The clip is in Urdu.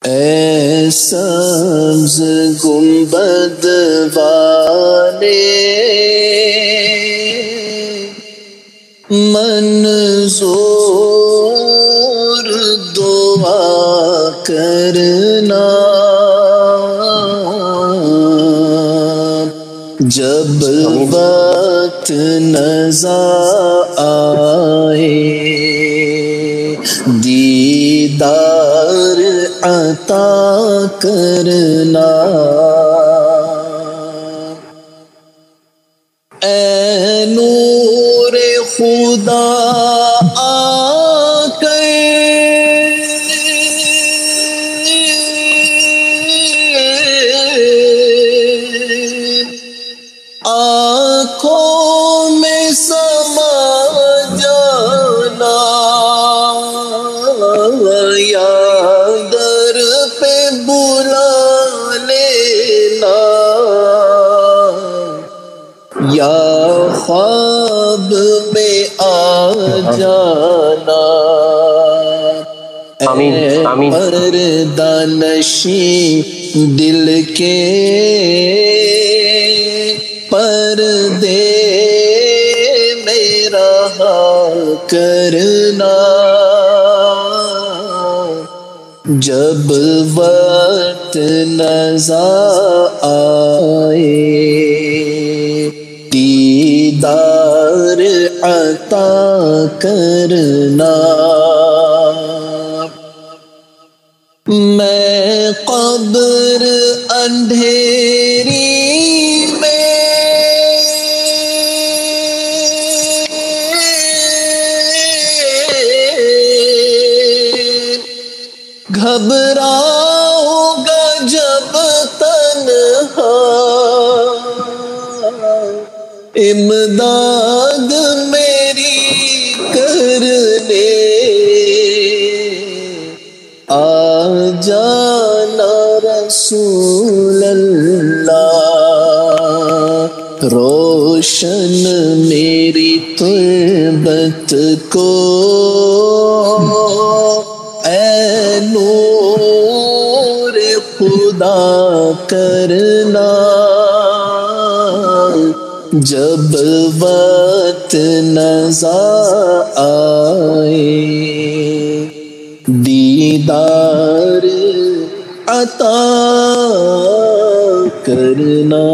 اے سبز گنبد والے منظور دعا کرنا، جب وقت نظر آئے دیدار عطا کرنا۔ اے نور خدا آ کر آنکھوں میں سما جانا، یا در پہ بلا لینا، یا خواب میں آ جانا۔ آمین آمین۔ پردہ نشین دل کے پردے میں رہا کرنا، جب وقت نظر آئے دیدار عطا کرنا۔ میں قبر اندھیری میں گھبراؤں گا جب تنہا، امداد میری کرنے آ جانا رسول اللہ، روشن میری تربت کو اے نور خدا کرنا، جب وقت نظر آئے دیدار عطا کرنا۔